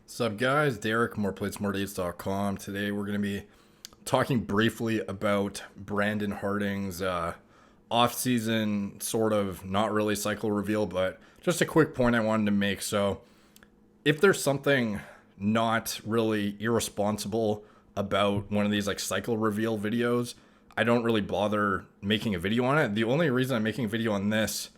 What's up, guys? Derek, moreplates.com. Today we're going to be talking briefly about Brandon Harding's off-season sort of not really cycle reveal, but just a quick point I wanted to make. So if there's something not really irresponsible about one of these like cycle reveal videos, I don't really bother making a video on it. The only reason I'm making a video on this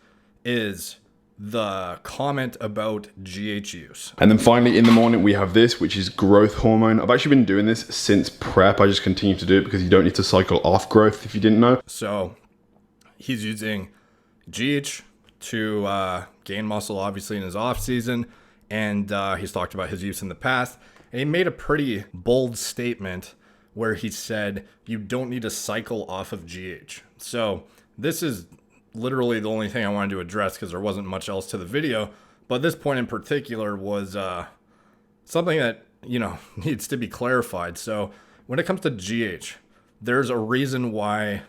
is the comment about GH use. And then finally in the morning we have this, which is growth hormone. I've actually been doing this since prep. I just continue to do it because you don't need to cycle off growth if you didn't know. So he's using GH to gain muscle, obviously, in his off season. And he's talked about his use in the past. And he made a pretty bold statement where he said, you don't need to cycle off of GH. So this is literally the only thing I wanted to address because there wasn't much else to the video. But this point in particular was something that, needs to be clarified. So when it comes to GH, there's a reason why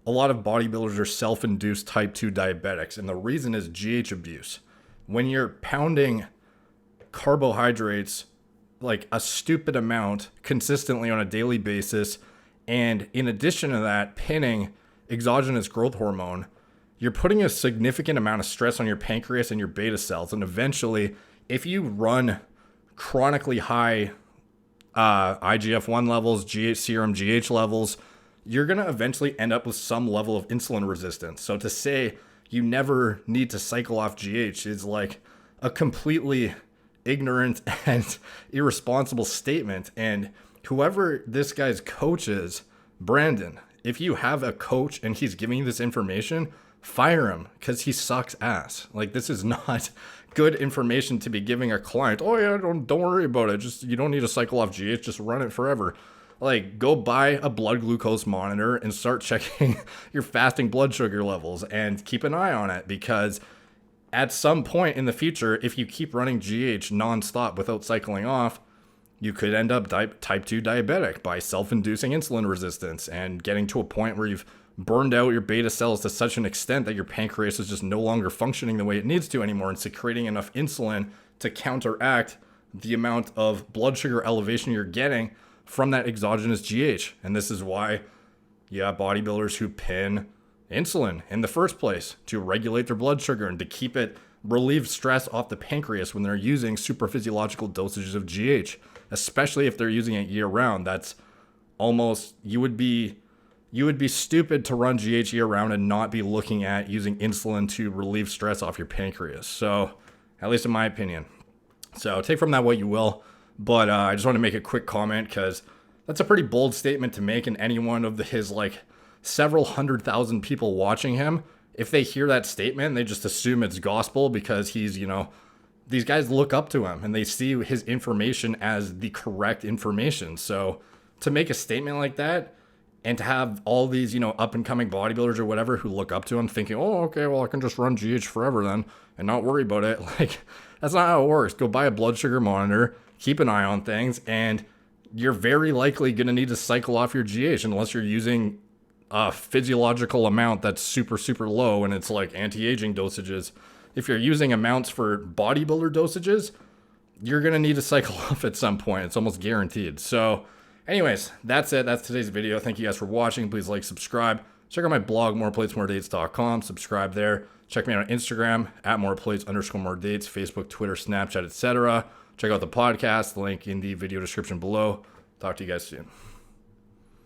a lot of bodybuilders are self-induced type 2 diabetics. And the reason is GH abuse. When you're pounding carbohydrates like a stupid amount consistently on a daily basis, and in addition to that, pinning exogenous growth hormone, you're putting a significant amount of stress on your pancreas and your beta cells. And eventually, if you run chronically high IGF-1 levels, serum GH levels, you're going to eventually end up with some level of insulin resistance. So to say you never need to cycle off GH is like a completely ignorant and irresponsible statement. And whoever this guy's coach is, Brandon, if you have a coach and he's giving you this information, fire him because he sucks ass. Like, this is not good information to be giving a client. Oh yeah, don't worry about it. Just, you don't need to cycle off GH. Just run it forever. Like, go buy a blood glucose monitor and start checking your fasting blood sugar levels and keep an eye on it, because at some point in the future, if you keep running GH nonstop without cycling off, you could end up type 2 diabetic by self-inducing insulin resistance and getting to a point where you've burned out your beta cells to such an extent that your pancreas is just no longer functioning the way it needs to anymore and secreting enough insulin to counteract the amount of blood sugar elevation you're getting from that exogenous GH. And this is why you have bodybuilders who pin insulin in the first place, to regulate their blood sugar and to keep it, relieve stress off the pancreas when they're using super physiological dosages of GH, especially if they're using it year round. That's almost, you would be stupid to run GH year round and not be looking at using insulin to relieve stress off your pancreas. So, at least in my opinion. So take from that what you will. But I just want to make a quick comment because that's a pretty bold statement to make. And any one of his like several 100,000 people watching him, if they hear that statement, they just assume it's gospel because he's, these guys look up to him and they see his information as the correct information. So to make a statement like that, and to have all these, up and coming bodybuilders or whatever who look up to him thinking, oh, okay, well, I can just run GH forever then and not worry about it. Like, that's not how it works. Go buy a blood sugar monitor, keep an eye on things, and you're very likely going to need to cycle off your GH unless you're using a physiological amount that's super, super low and it's like anti-aging dosages. If you're using amounts for bodybuilder dosages, you're going to need to cycle off at some point. It's almost guaranteed. So anyways, that's it. That's today's video. Thank you guys for watching. Please like, subscribe. Check out my blog, moreplates.com. Subscribe there. Check me out on Instagram, at moreplates_moredates, Facebook, Twitter, Snapchat, etc. Check out the podcast. Link in the video description below. Talk to you guys soon.